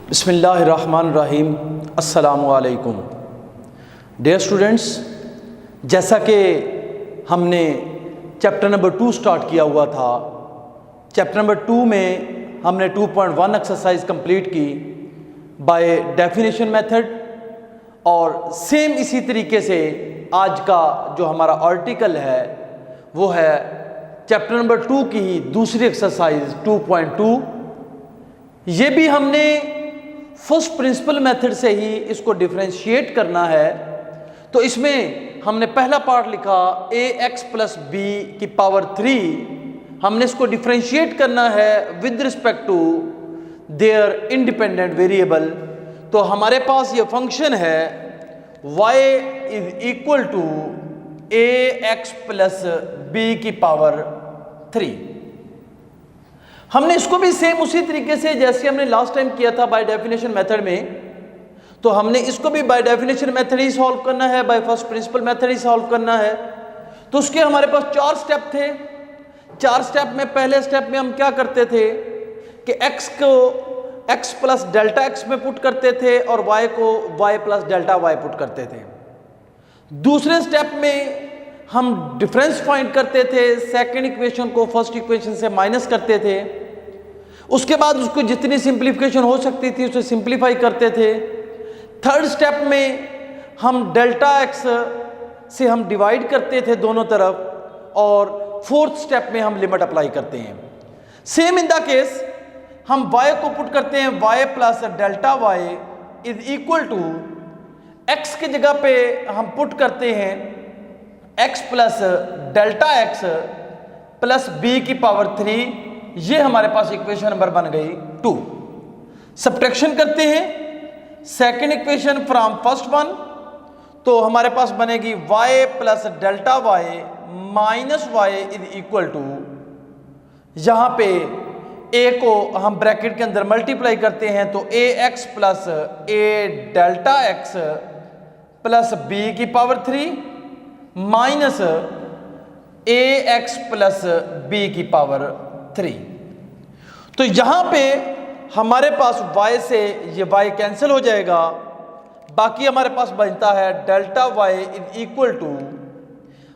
बिस्मिल्लाहिर्रहमानिर्रहीम। अस्सलामुअलैकुम। Dear students, जैसा कि हमने चैप्टर नंबर 2 स्टार्ट किया हुआ था, चैप्टर नंबर 2 में हमने 2.1 एक्सरसाइज कंप्लीट की बाय डेफिनेशन मेथड, और सेम इसी तरीके से आज का जो हमारा आर्टिकल है वो है चैप्टर नंबर 2 की ही दूसरी एक्सरसाइज 2.2। ये भी हमने फर्स्ट प्रिंसिपल मेथड से ही इसको डिफरेंशिएट करना है। तो इसमें हमने पहला पार्ट लिखा ax प्लस बी की पावर 3, हमने इसको डिफरेंशिएट करना है with respect to their independent variable. तो हमारे पास ये फंक्शन है y is equal to ax plus B की पावर 3। हमने इसको भी सेम उसी तरीके से जैसे हमने लास्ट टाइम किया था बाय डेफिनेशन मेथड में, तो हमने इसको भी by definition method he solve करना है, by first principle method he solve करना है। तो उसके हमारे पास 4 स्टेप थे। 4 स्टेप में पहले स्टेप में हम क्या करते थे कि x को x प्लस डेल्टा x में पुट करते थे और y को y plus delta y put करते थे। दूसरे स्टेप में हम डिफरेंस फाइंड करते थे, सेकंड इक्वेशन को फर्स्ट इक्वेशन से माइनस करते थे। उसके बाद उसको जितनी सिंप्लीफिकेशन हो सकती थी उसे सिंप्लीफाई करते थे। थर्ड स्टेप में हम डेल्टा x से हम डिवाइड करते थे दोनों तरफ, और फोर्थ स्टेप में हम लिमिट अप्लाई करते हैं। सेम इन द केस हम y को पुट करते हैं y plus delta y is equal to x की जगह पे हम पुट करते हैं x plus delta x plus b की पावर 3। ये हमारे पास इक्वेशन नंबर बन गई 2। सब्ट्रैक्शन करते हैं second equation from first one, तो हमारे पास बनेगी y plus delta y minus y is equal to, यहां पे a को हम ब्रैकेट के अंदर मल्टीप्लाई करते हैं तो ax plus a delta x plus b की power 3 minus ax plus b की पावर 3। तो यहां पे हमारे पास y से ये y कैंसिल हो जाएगा, बाकी हमारे पास बनता है delta y is equal to,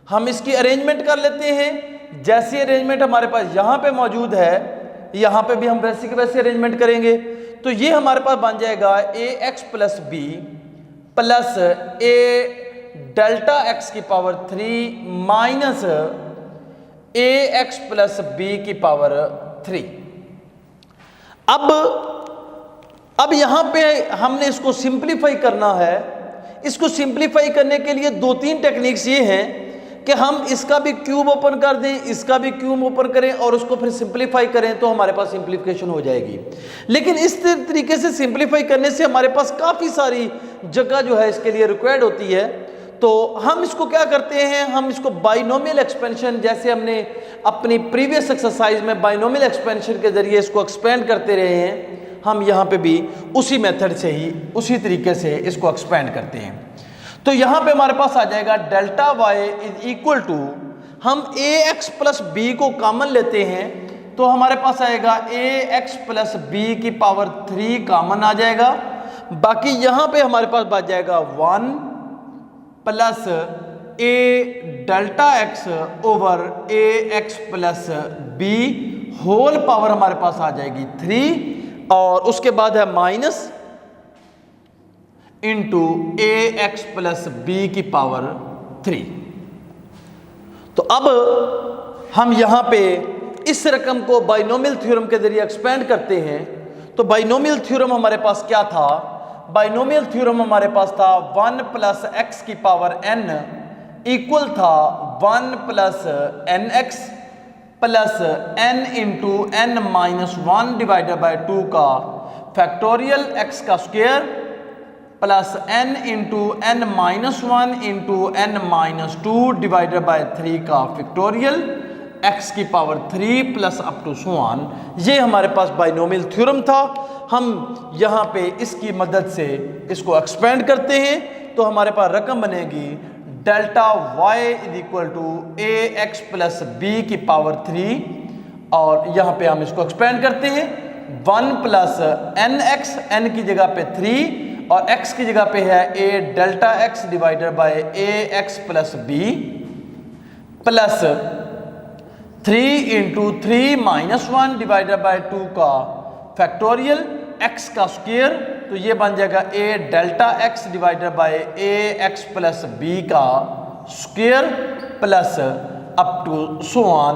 हम इसकी अरेंजमेंट कर लेते हैं। जैसी अरेंजमेंट हमारे पास यहां पे मौजूद है, यहां पे भी हम वैसे के वैसे अरेंजमेंट करेंगे। तो ये हमारे पास बन जाएगा ax plus b plus a delta x की power 3 minus ax plus b की पावर 3। अब यहां पे हमने इसको सिंप्लीफाई करना है। इसको सिंप्लीफाई करने के लिए 2-3 टेक्निक्स ये हैं कि हम इसका भी क्यूब ओपन कर दें, इसका भी क्यूब ओपन करें और उसको फिर सिंप्लीफाई करें, तो हमारे पास सिंप्लीफिकेशन हो जाएगी। लेकिन इस तरीके से सिंप्लीफाई करने से हमारे पास काफ़ी सारी जगह जो है इसके लिए रिक्वायर्ड होती है। तो हम इसको क्या करते हैं, हम इसको बाइनोमियल एक्सपेंशन, जैसे हमने अपनी प्रीवियस एक्सरसाइज में बाइनोमियल एक्सपेंशन के जरिए इसको एक्सपेंड करते रहे हैं, हम यहाँ पे भी उसी मेथड से ही उसी तरीके से इसको एक्सपेंड करते हैं। तो यहाँ पे हमारे पास आ जाएगा delta y is equal to, हम ax प्लस b को कॉमन लेते हैं तो हमारे पास आएगा ax प्लस b की पावर 3 कॉमन आ जाएगा। बाकी यहाँ पे हमारे पास बच जाएगा 1 plus a delta x over ax plus b whole power हमारे पास आ जाएगी 3, और उसके बाद है minus into ax plus b की पावर 3। तो अब हम यहां पे इस रकम को बाइनोमियल थ्योरम के जरिए एक्सपेंड करते हैं। तो बाइनोमियल थ्योरम हमारे पास क्या था, बाइनोमियल थ्योरम हमारे पास था 1 प्लस x की पावर n इक्वल था 1 plus nx plus n into n minus 1 divided by 2 का फैक्टोरियल x का square plus n into n minus 1 into n minus 2 divided by 3 का फैक्टोरियल x की power 3 plus up to so on. ये हमारे पास binomial theorem था। हम यहाँ पे इसकी मदद से इसको एक्सपेंड करते हैं तो हमारे पास रकम बनेगी delta y is equal to ax plus b की पावर 3, और यहाँ पे हम इसको एक्सपेंड करते हैं 1 प्लस एन एक्स, एन की जगह पे 3 और x की जगह पे है a delta x divided by a x plus b plus 3 into 3 minus 1 divided by 2 का फैक्टोरियल x का स्क्वायर, तो ये बन जाएगा a delta x divided by a x plus b का square plus up to so on,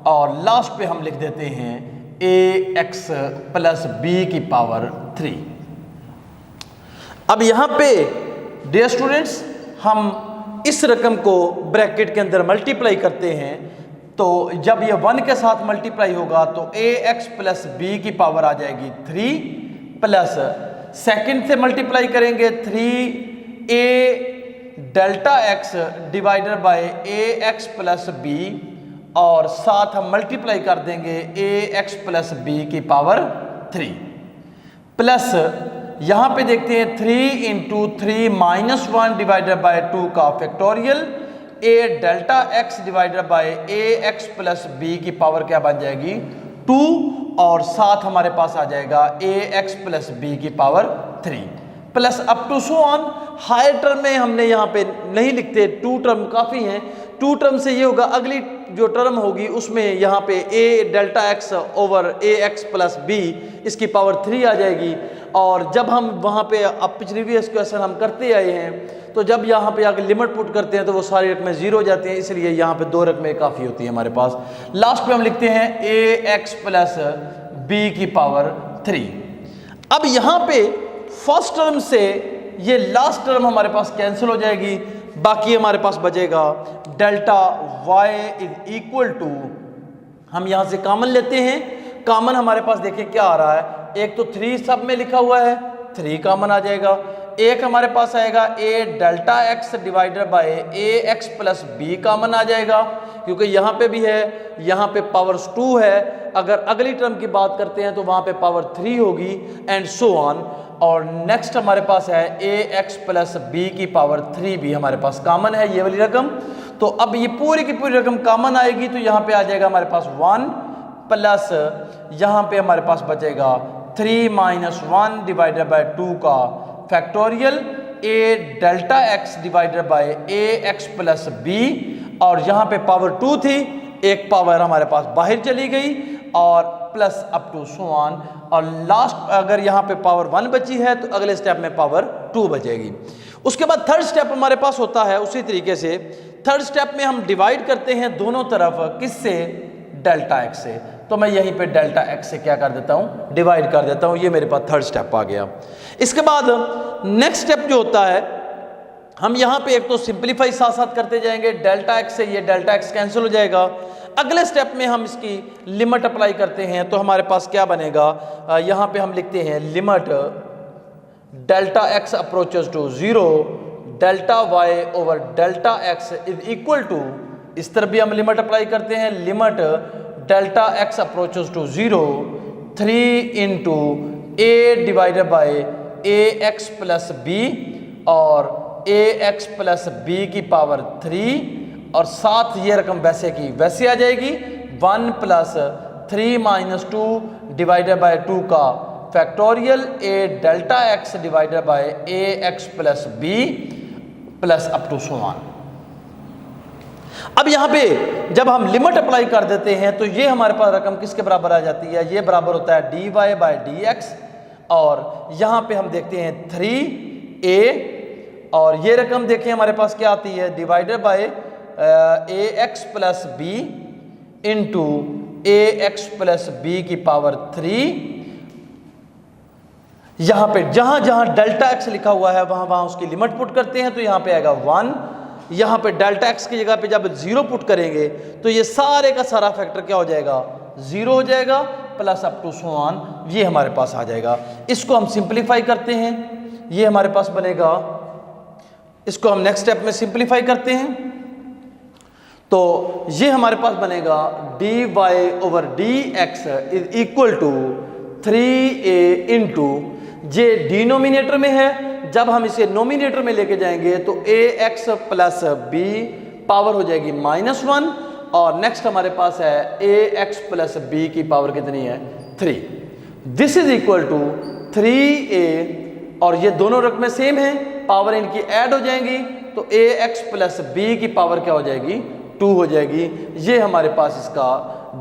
और last पे हम लिख देते हैं ए एक्स प्लस बी की पावर 3। अब यहाँ पे डियर स्टूडेंट्स हम इस रकम को ब्रैकेट के अंदर मल्टीप्लाई करते हैं, तो जब ये 1 के साथ मल्टीप्लाई होगा तो ए एक्स प्लस बी की पावर आ जाएगी 3 प्लस सेकंड से मल्टीप्लाई करेंगे 3 a delta x divided by a x plus b, और साथ हम मल्टीप्लाई कर देंगे ए एक्स प्लस बी की पावर 3 प्लस यहाँ पे देखते हैं 3 इंटू 3 माइनस 1 डिवाइडेड बाय 2 का factorial a delta x divided by a x plus B की पावर क्या बन जाएगी 2, और साथ हमारे पास आ जाएगा ए एक्स प्लस बी की power 3 plus up to so on. Higher term में हमने यहाँ पे नहीं लिखते, 2 टर्म काफ़ी हैं। 2 टर्म से ये होगा, अगली जो टर्म होगी उसमें यहाँ पे ए डेल्टा एक्स ओवर ए एक्स प्लस बी इसकी पावर 3 आ जाएगी, और जब हम वहाँ पे अब प्रीवियस क्वेश्चन हम करते आए हैं, तो जब यहाँ पे आगे लिमिट पुट करते हैं तो वो सारी रकमें 0 हो जाती हैं, इसलिए यहाँ पे 2 रकमें काफ़ी होती हैं हमारे पास। लास्ट पे हम लिखते हैं ए एक्स प्लस बी की पावर 3। अब यहाँ पे फर्स्ट टर्म से ये लास्ट टर्म हमारे पास कैंसिल हो जाएगी, बाकी हमारे पास बचेगा delta y is equal to, हम यहाँ से कॉमन लेते हैं, कॉमन हमारे पास देखिए क्या आ रहा है, एक तो 3 सब में लिखा हुआ है, 3 कॉमन आ जाएगा, एक हमारे पास आएगा a delta x divided by a x plus b common आ जाएगा, क्योंकि यहाँ पे भी है, यहाँ पे पावर्स 2 है, अगर अगली टर्म की बात करते हैं तो वहाँ पे पावर 3 होगी एंड सो ऑन। और नेक्स्ट हमारे पास है ए एक्स प्लस बी की पावर 3 भी हमारे पास कॉमन है, ये वाली रकम। तो अब ये पूरी की पूरी रकम कॉमन आएगी, तो यहाँ पे आ जाएगा हमारे पास 1 प्लस यहाँ पे हमारे पास बचेगा 3 माइनस 1 डिवाइडेड बाय 2 का factorial a delta x divided by a x plus b, और यहाँ पे पावर 2 थी, एक पावर हमारे पास बाहर चली गई, और plus up to so on, और लास्ट अगर यहाँ पे पावर 1 बची है तो अगले स्टेप में पावर 2 बचेगी। उसके बाद थर्ड स्टेप हमारे पास होता है उसी तरीके से, थर्ड स्टेप में हम डिवाइड करते हैं दोनों तरफ, किससे, डेल्टा एक्स से, तो मैं यहीं पे डेल्टा एक्स से क्या कर देता हूँ, डिवाइड कर देता हूँ, ये मेरे पास थर्ड स्टेप आ गया। इसके बाद नेक्स्ट स्टेप जो होता है, हम यहाँ पे एक तो सिंप्लीफाई साथ साथ करते जाएंगे, डेल्टा एक्स से ये डेल्टा एक्स कैंसिल हो जाएगा, अगले स्टेप में हम इसकी लिमिट अप्लाई करते हैं, तो हमारे पास क्या बनेगा, यहाँ पे हम लिखते हैं limit delta x approaches to 0 delta y over delta x is equal to, इस तरफ भी हम लिमिट अप्लाई करते हैं, limit delta x approaches to 0 3 into a divided by a x plus b, और ए एक्स प्लस बी की power 3, और साथ ये रकम वैसे की वैसे आ जाएगी, 1 प्लस 3 माइनस 2 डिवाइडेड बाय 2 का factorial a delta x divided by a x plus b plus up to so on. अब यहाँ पे जब हम लिमिट अप्लाई कर देते हैं तो ये हमारे पास रकम किसके बराबर आ जाती है, ये बराबर होता है dy बाय डी एक्स, और यहाँ पे हम देखते हैं 3a, और ये रकम देखिए हमारे पास क्या आती है, divided by a x plus b into a x plus B की पावर 3। यहाँ पे जहाँ जहाँ डेल्टा एक्स लिखा हुआ है वहाँ वहाँ उसकी लिमिट पुट करते हैं, तो यहाँ पे आएगा 1, यहाँ पे डेल्टा एक्स की जगह पे जब 0 पुट करेंगे तो ये सारे का सारा फैक्टर क्या हो जाएगा, 0 हो जाएगा, plus up to so on, ये हमारे पास आ जाएगा। इसको हम सिंप्लीफाई करते हैं, ये हमारे पास बनेगा, इसको हम नेक्स्ट स्टेप में सिंप्लीफाई करते हैं, तो ये हमारे पास बनेगा dy over d x is equal to 3a into, ये डिनोमिनेटर में है, जब हम इसे नोमिनेटर में लेके जाएंगे तो a x plus B power हो जाएगी -1, और नेक्स्ट हमारे पास है ए एक्स प्लस बी की पावर कितनी है, 3। This is equal to 3a, और ये दोनों रकमें सेम हैं, पावर इनकी ऐड हो जाएंगी, तो ax प्लस b की पावर क्या हो जाएगी, 2 हो जाएगी। ये हमारे पास इसका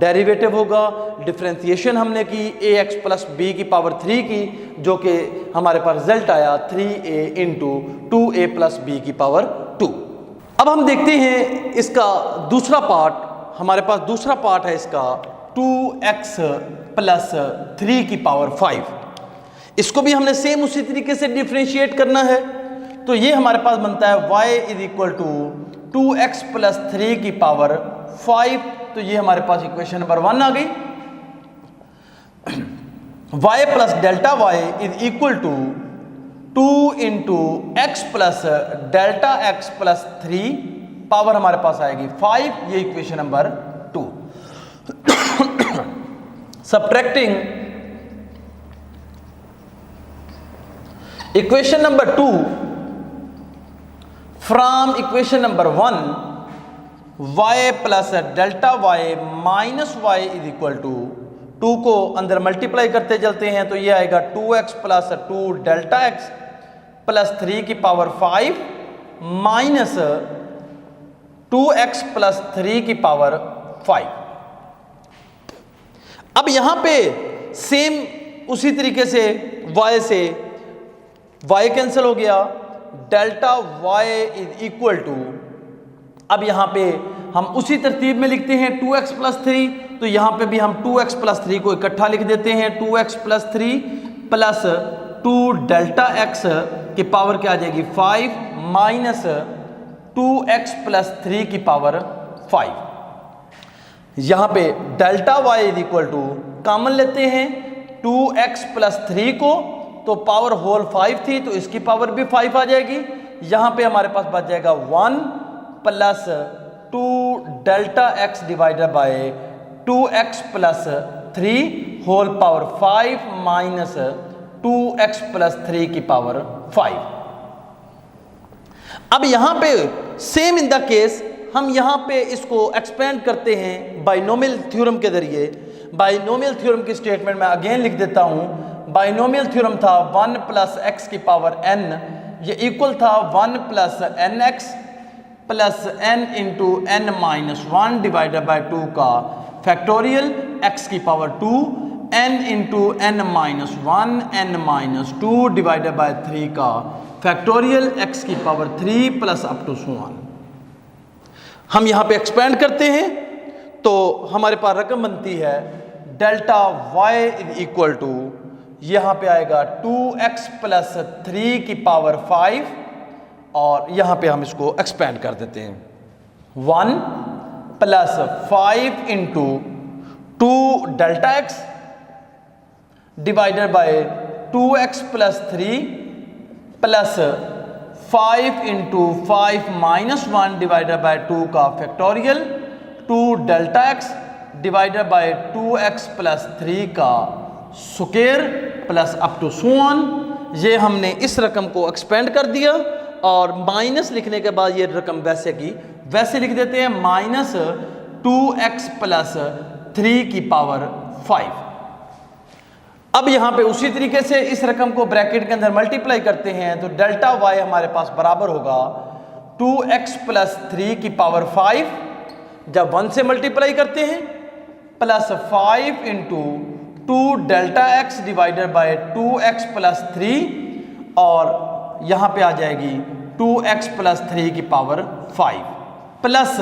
डेरिवेटिव होगा। डिफरेंशिएशन हमने की ax प्लस b की पावर 3 की, जो कि हमारे पास रिजल्ट आया 3a into 2a plus b की पावर 2। अब हम देखते हैं इसका दूसरा पार्ट। हमारे पास दूसरा पार्ट है इसका 2x प्लस 3 की पावर 5। इसको भी हमने सेम उसी तरीके से डिफरेंशिएट करना है। तो ये हमारे पास बनता है y is equal to 2x plus 3 की पावर 5। तो ये हमारे पास इक्वेशन नंबर 1 आ गई। y plus delta y is equal to 2 into x plus delta x plus 3, power हमारे पास आएगी 5। ये equation number 2। Subtracting equation number 2 from equation number 1, y plus delta y minus y is equal to 2 को अंदर multiply करते चलते हैं, तो ये आएगा 2x plus 2 delta x plus 3 की पावर 5 माइनस 2x प्लस 3 की पावर 5। अब यहां पे सेम उसी तरीके से y से y कैंसिल हो गया, delta y is equal to, अब यहां पे हम उसी तरतीब में लिखते हैं 2x प्लस 3, तो यहां पे भी हम 2x प्लस 3 को इकट्ठा लिख देते हैं। 2x plus 3 plus 2 delta x की पावर क्या आ जाएगी 5 माइनस 2x प्लस 3 की पावर 5। यहां पे delta y is equal to common लेते हैं 2x प्लस 3 को, तो पावर होल 5 थी, तो इसकी पावर भी 5 आ जाएगी। यहां पे हमारे पास बच जाएगा 1 plus 2 delta x divided by 2x plus 3 whole power 5 minus 2x plus 3 की पावर 5। अब यहां पे सेम इन द केस हम यहां पे इसको एक्सपेंड करते हैं बाइनोमियल थ्योरम के जरिए। बाइनोमियल थ्योरम की स्टेटमेंट मैं अगेन लिख देता हूं। बाइनोमियल थ्योरम था 1 प्लस x की पावर n, ये इक्वल था 1 plus nx plus n into n minus 1 divided by 2 का फैक्टोरियल x की power 2, n into n minus 1 n minus 2 divided by 3 का फैक्टोरियल x की power 3 plus up to so on. हम यहाँ पे expand करते हैं तो हमारे पास रकम बनती है delta y is equal to, यहाँ पे आएगा 2x प्लस 3 की पावर 5, और यहाँ पे हम इसको एक्सपेंड कर देते हैं 1 plus 5 into 2 delta x divided by 2x plus 3 plus 5 into 5 minus 1 divided by 2 का factorial 2 delta x divided by 2x plus 3 का square plus up to so on. ये हमने इस रकम को एक्सपेंड कर दिया, और माइनस लिखने के बाद ये रकम वैसे की वैसे लिख देते हैं माइनस 2x प्लस 3 की पावर 5। अब यहाँ पे उसी तरीके से इस रकम को ब्रैकेट के अंदर मल्टीप्लाई करते हैं, तो डेल्टा y हमारे पास बराबर होगा 2x प्लस 3 की पावर 5 जब 1 से मल्टीप्लाई करते हैं, plus 5 into 2 delta x divided by 2x plus 3, और यहाँ पे आ जाएगी 2x प्लस 3 की पावर 5, प्लस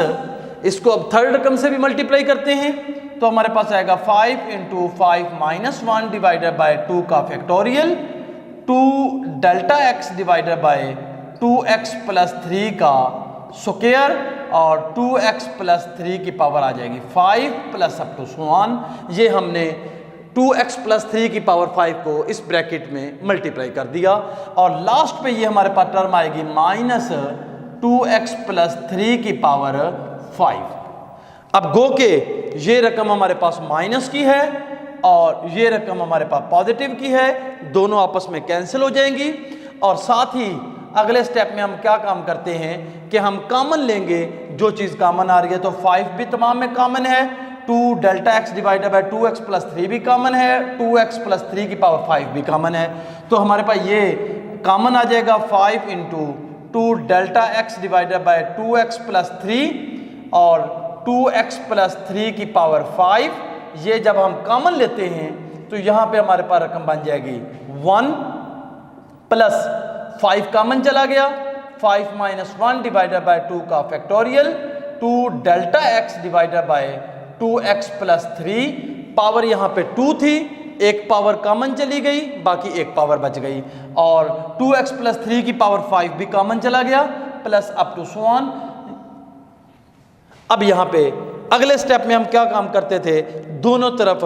इसको अब थर्ड रकम से भी मल्टीप्लाई करते हैं, तो हमारे पास आएगा 5 इंटू 5 माइनस 1 डिवाइडेड बाय 2 का factorial 2 delta x divided by 2x plus 3 का स्क्वायर, और 2x प्लस 3 की पावर आ जाएगी 5 plus up to so on. ये हमने 2x प्लस 3 की पावर 5 को इस ब्रैकेट में मल्टीप्लाई कर दिया, और लास्ट पे ये हमारे पास टर्म आएगी माइनस 2x प्लस 3 की पावर 5। अब गो के ये रकम हमारे पास माइनस की है और ये रकम हमारे पास पॉजिटिव की है, दोनों आपस में कैंसिल हो जाएंगी। और साथ ही अगले स्टेप में हम क्या काम करते हैं कि हम कॉमन लेंगे, जो चीज़ कॉमन आ रही है, तो 5 भी तमाम में कॉमन है, 2 delta x divided by 2x plus 3 भी कॉमन है, 2x प्लस 3 की पावर 5 भी कॉमन है। तो हमारे पास ये कॉमन आ जाएगा 5 into 2 delta x divided by 2x plus 3 और 2x प्लस 3 की पावर 5। ये जब हम कॉमन लेते हैं तो यहाँ पे हमारे पास रकम बन जाएगी 1 प्लस 5 कॉमन चला गया, 5 माइनस 1 डिवाइडेड बाय 2 का factorial, 2 delta x divided by 2x plus 3। Power यहाँ पे 2 थी, एक पावर कॉमन चली गई, बाकी एक पावर बच गई, और 2x प्लस 3 की पावर 5 भी कॉमन चला गया, plus up to so on. अब यहाँ पे अगले स्टेप में हम क्या काम करते थे, दोनों तरफ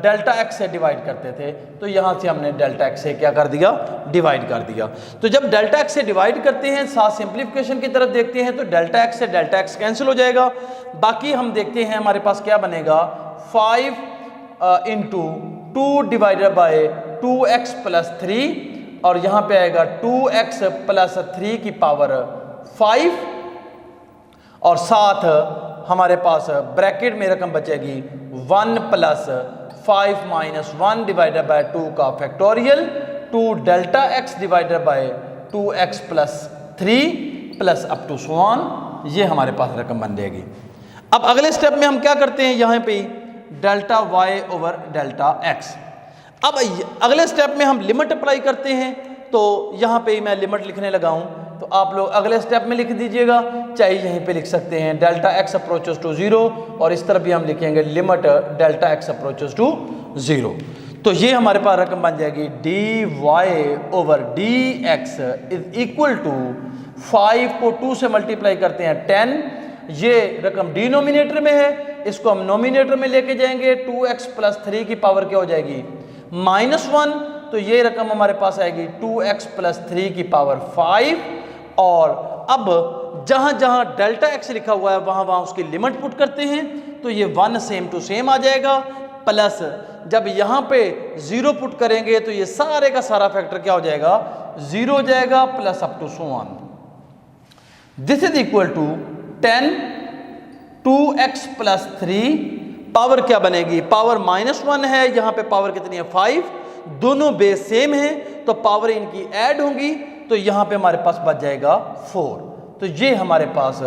डेल्टा एक्स से डिवाइड करते थे। तो यहाँ से हमने डेल्टा एक्स से क्या कर दिया, डिवाइड कर दिया। तो जब डेल्टा एक्स से डिवाइड करते हैं, साथ सिंप्लीफिकेशन की तरफ देखते हैं तो डेल्टा एक्स से डेल्टा एक्स कैंसिल हो जाएगा। बाकी हम देखते हैं हमारे पास क्या बनेगा, 5 into 2 divided by 2x plus 3, और यहाँ पे आएगा 2x प्लस 3 की पावर 5, और साथ हमारे पास ब्रैकेट में रकम बचेगी 1 प्लस 5 माइनस 1 डिवाइडेड बाय 2 का factorial, 2 delta x divided by 2x plus 3 plus up to so on. ये हमारे पास रकम बन जाएगी। अब अगले स्टेप में हम क्या करते हैं, यहाँ पे delta y over delta x। अब अगले स्टेप में हम लिमिट अप्लाई करते हैं। तो यहाँ पे मैं लिमिट लिखने लगा हूँ, तो आप लोग अगले स्टेप में लिख दीजिएगा, चाहे यहीं पे लिख सकते हैं डेल्टा x अप्रोचेस टू 0, और इस तरफ भी हम लिखेंगे limit delta x approaches to 0। तो ये हमारे पास रकम बन जाएगी dy over dx is equal to 5 को 2 से मल्टीप्लाई करते हैं 10। ये रकम डिनोमिनेटर में है, इसको हम नोमिनेटर में लेके जाएंगे, 2x प्लस 3 की पावर क्या हो जाएगी, -1। तो ये रकम हमारे पास आएगी 2x प्लस 3 की पावर 5। और अब जहां जहां डेल्टा x लिखा हुआ है वहां वहां उसकी लिमिट पुट करते हैं, तो ये 1 सेम टू सेम आ जाएगा, प्लस जब यहां पे 0 पुट करेंगे तो ये सारे का सारा फैक्टर क्या हो जाएगा, 0 हो जाएगा, plus up to so on. This is equal to 10 2x plus 3, power क्या बनेगी, पावर -1 है, यहाँ पे पावर कितनी है 5, दोनों बेस सेम है तो पावर इनकी ऐड होंगी, तो यहाँ पे हमारे पास बच जाएगा 4। तो ये हमारे पास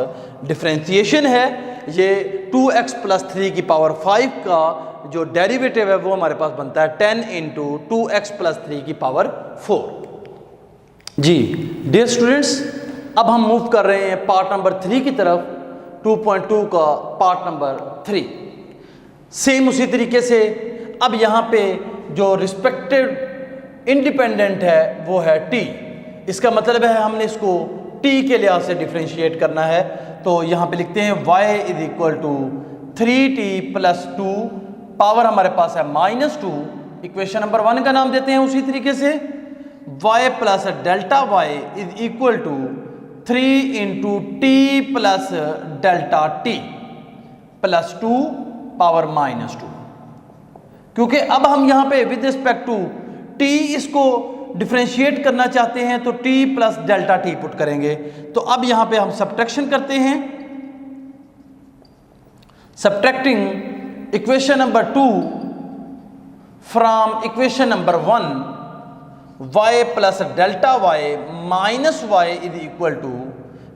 डिफरेंशिएशन है। ये 2x प्लस 3 की पावर 5 का जो डेरिवेटिव है वो हमारे पास बनता है 10 इंटू 2x प्लस 3 की पावर 4। जी डियर स्टूडेंट्स, अब हम मूव कर रहे हैं पार्ट नंबर 3 की तरफ, 2.2 का पार्ट नंबर 3। सेम उसी तरीके से अब यहाँ पे जो रिस्पेक्टेड इंडिपेंडेंट है वो है t। इसका मतलब है हमने इसको t के लिहाज से डिफरेंशिएट करना है। तो यहाँ पे लिखते हैं y is equal to 3t plus 2, power हमारे पास है -2, इक्वेशन नंबर 1 का नाम देते हैं उसी तरीके से, y plus delta y is equal to 3 into t plus delta t plus 2 power -2। क्योंकि अब हम यहाँ पे विद रिस्पेक्ट टू t इसको डिफरेंशिएट करना चाहते हैं तो t plus delta t put करेंगे। तो अब यहाँ पे हम सब्ट्रैक्शन करते हैं, subtracting equation number 2 from equation number 1, y plus delta y minus y is equal to,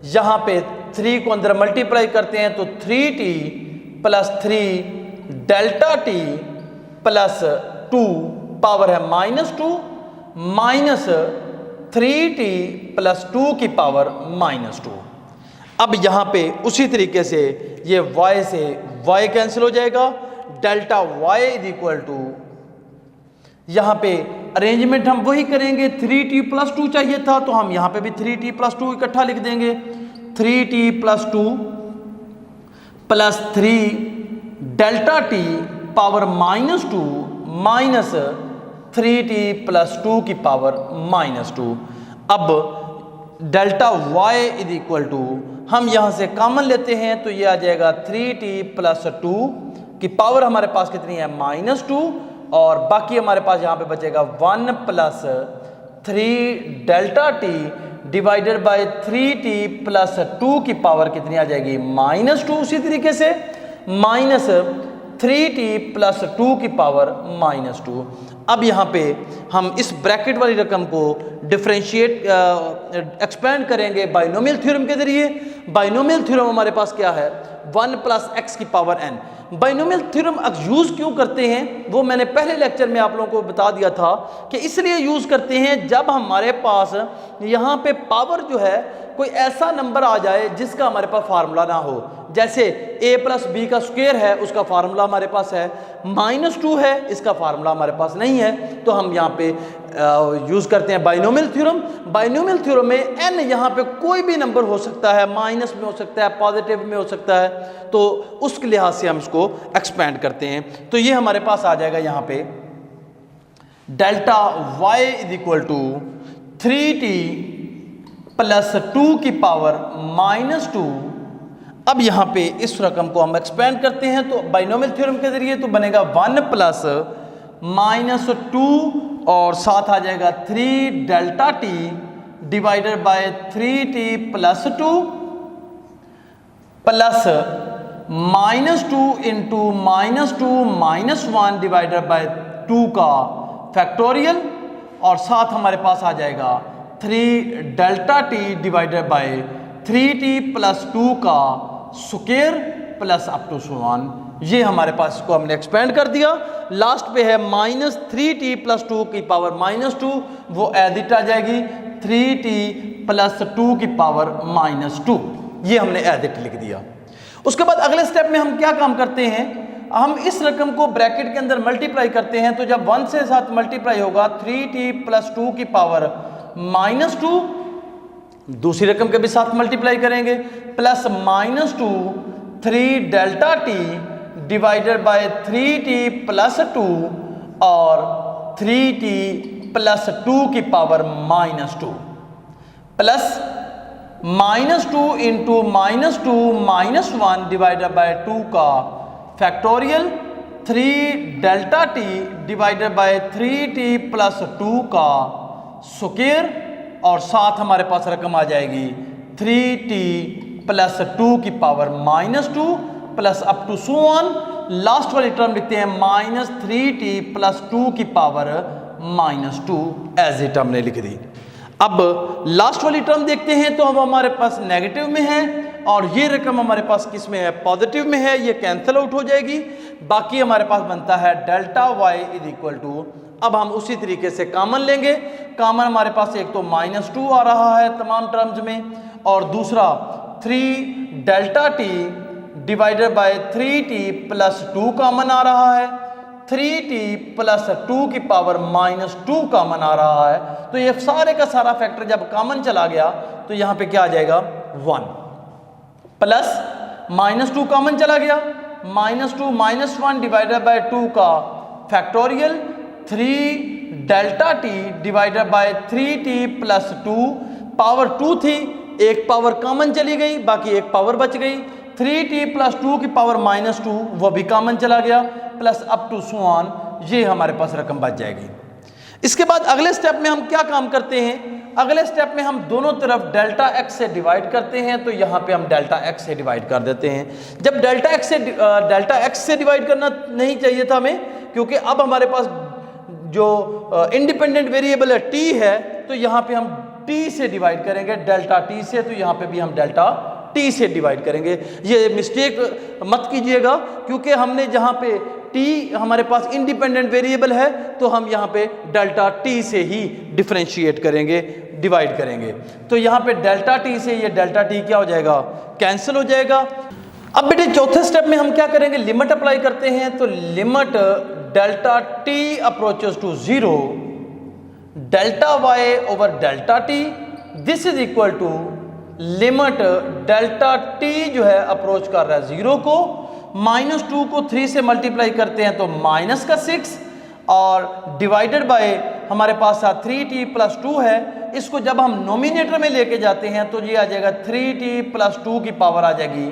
यहाँ पे 3 को अंदर मल्टीप्लाई करते हैं तो 3t plus 3 delta t plus 2 power है -2 माइनस 3t प्लस 2 की पावर -2। अब यहाँ पे उसी तरीके से ये y से y कैंसिल हो जाएगा, delta y is equal to, यहाँ पे अरेंजमेंट हम वही करेंगे, 3t प्लस 2 चाहिए था तो हम यहाँ पे भी 3t प्लस 2 इकट्ठा लिख देंगे, 3t plus 2 plus 3 delta t power -2 minus 3t plus 2 की पावर -2। अब delta y is equal to, हम यहाँ से कॉमन लेते हैं तो ये आ जाएगा 3t प्लस 2 की पावर हमारे पास कितनी है -2, और बाकी हमारे पास यहाँ पे बचेगा 1 plus 3 delta t divided by 3t plus 2 की पावर कितनी आ जाएगी, -2। उसी तरीके से माइनस 3t प्लस 2 की पावर -2। अब यहाँ पे हम इस ब्रैकेट वाली रकम को डिफरेंशिएट एक्सपेंड करेंगे बाइनोमियल थ्योरम के जरिए। बाइनोमियल थ्योरम हमारे पास क्या है, 1 प्लस x की power n। Binomial theorem use क्यों करते हैं वो मैंने पहले लेक्चर में आप लोगों को बता दिया था कि इसलिए यूज़ करते हैं जब हमारे पास यहाँ पे पावर जो है कोई ऐसा नंबर आ जाए जिसका हमारे पास फार्मूला ना हो। जैसे a प्लस बी का स्क्वायर है, उसका फार्मूला हमारे पास है, -2 है, इसका फार्मूला हमारे पास नहीं है, तो हम यहाँ पे यूज़ करते हैं बाइनोमियल थ्योरम। बाइनोमियल थ्योरम में n यहाँ पे कोई भी नंबर हो सकता है, माइनस में हो सकता है, पॉजिटिव में हो सकता है, तो उसके लिहाज से हम इसको एक्सपेंड करते हैं। तो ये हमारे पास आ जाएगा यहाँ पे delta y is equal to 3t plus 2 की पावर -2। अब यहाँ पे इस रकम को हम एक्सपेंड करते हैं तो बाइनोमियल थ्योरम के जरिए तो बनेगा 1 प्लस -2 और साथ आ जाएगा 3 delta t divided by 3t plus 2 plus -2 into -2 -1 divided by 2 का फैक्टोरियल और साथ हमारे पास आ जाएगा 3 delta t divided by 3t plus 2 का square plus up to so on. ये हमारे पास इसको हमने एक्सपेंड कर दिया। लास्ट पे है -3t प्लस 2 की पावर -2, वो एज इट आ जाएगी 3t प्लस 2 की पावर -2। ये हमने एज इट लिख दिया। उसके बाद अगले स्टेप में हम क्या काम करते हैं, हम इस रकम को ब्रैकेट के अंदर मल्टीप्लाई करते हैं। तो जब 1 से साथ मल्टीप्लाई होगा 3t प्लस 2 की पावर -2, दूसरी रकम के भी साथ मल्टीप्लाई करेंगे, plus -2 3 delta t divided by 3t plus 2 और 3t प्लस 2 की power -2 plus -2 into -2 -1 divided by 2 का factorial 3 delta t divided by 3t plus 2 का स्क्वायर और साथ हमारे पास रकम आ जाएगी 3t प्लस 2 की power -2 plus up to so on. Last वाली टर्म लिखते हैं -3t प्लस 2 की पावर -2 एज इट हमने लिख दी। अब लास्ट वाली टर्म देखते हैं तो अब हमारे पास नेगेटिव में है और ये रकम हमारे पास किस में है, पॉजिटिव में है, ये कैंसिल आउट हो जाएगी। बाकी हमारे पास बनता है delta y is equal to, अब हम उसी तरीके से कॉमन लेंगे। कॉमन हमारे पास एक तो -2 आ रहा है तमाम टर्म्स में और दूसरा 3 delta t divided by 3t plus 2 common आ रहा है, 3t प्लस 2 की पावर -2 कॉमन आ रहा है। तो ये सारे का सारा फैक्टर जब कॉमन चला गया तो यहाँ पे क्या आ जाएगा 1 प्लस -2 कॉमन चला गया, -2 -1 डिवाइडेड बाय 2 का factorial 3 delta t divided by 3t plus 2, power 2 थी, एक पावर कॉमन चली गई, बाकी एक पावर बच गई, 3t प्लस 2 की पावर -2 वो भी कॉमन चला गया, plus up to so on, ये हमारे पास रकम बच जाएगी। इसके बाद अगले स्टेप में हम क्या काम करते हैं, अगले स्टेप में हम दोनों तरफ डेल्टा x से डिवाइड करते हैं। तो यहाँ पे हम डेल्टा x से डिवाइड कर देते हैं। जब डेल्टा x से डिवाइड करना नहीं चाहिए था हमें, क्योंकि अब हमारे पास जो इंडिपेंडेंट वेरिएबल है t है, तो यहाँ पे हम t से डिवाइड करेंगे, डेल्टा t से, तो यहाँ पे भी हम डेल्टा t से डिवाइड करेंगे। ये मिस्टेक मत कीजिएगा, क्योंकि हमने जहाँ पे t हमारे पास इंडिपेंडेंट वेरिएबल है तो हम यहाँ पे डेल्टा t से ही डिफरेंशिएट करेंगे, डिवाइड करेंगे। तो यहाँ पे डेल्टा t से ये डेल्टा t क्या हो जाएगा, कैंसिल हो जाएगा। अब बेटे चौथे स्टेप में हम क्या करेंगे, लिमिट अप्लाई करते हैं। तो limit delta t approaches to 0 delta y over delta t, this is equal to limit delta t जो है अप्रोच कर रहा है 0 को, -2 को 3 से मल्टीप्लाई करते हैं तो -6 और डिवाइडेड बाय हमारे पास 3t प्लस 2 है। इसको जब हम नोमिनेटर में लेके जाते हैं तो ये आ जाएगा 3t प्लस 2 की पावर आ जाएगी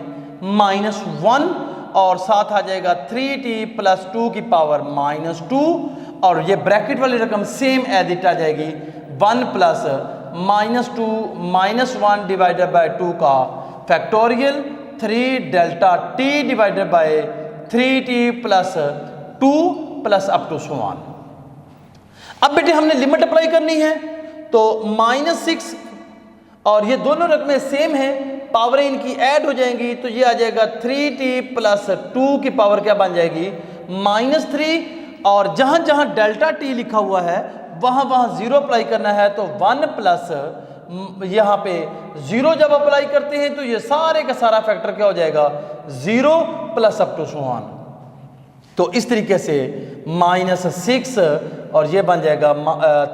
-1 और साथ आ जाएगा 3t प्लस 2 की पावर -2 और ये ब्रैकेट वाली रकम सेम एज इट आ जाएगी 1 प्लस -2 -1 डिवाइडेड बाय 2 का factorial 3 delta t divided by 3t plus 2 plus up to so on. अब बेटे हमने लिमिट अप्लाई करनी है, तो -6 और ये दोनों रकमें सेम हैं, पावरें इनकी ऐड हो जाएंगी, तो ये आ जाएगा 3t प्लस 2 की पावर क्या बन जाएगी -3, और जहां जहां डेल्टा t लिखा हुआ है वहां वहां 0 अप्लाई करना है, तो 1 प्लस यहाँ पे 0 जब अप्लाई करते हैं तो ये सारे का सारा फैक्टर क्या हो जाएगा 0 plus up to so on. तो इस तरीके से -6 और ये बन जाएगा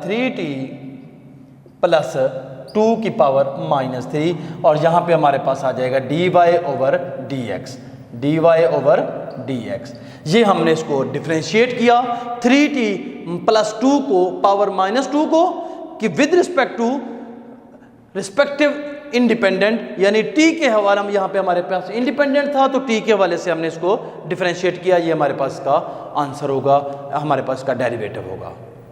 3t प्लस 2 की पावर -3, और यहाँ पे हमारे पास आ जाएगा dy/dx, dy/dx। ये हमने इसको डिफरेंशिएट किया 3t प्लस 2 को पावर -2 को कि with respect to respective independent, यानी t के हवाले में यहाँ पे हमारे पास इंडिपेंडेंट था तो t के हवाले से हमने इसको डिफरेंशिएट किया, ये हमारे पास का आंसर होगा, हमारे पास का डेरिवेटिव होगा।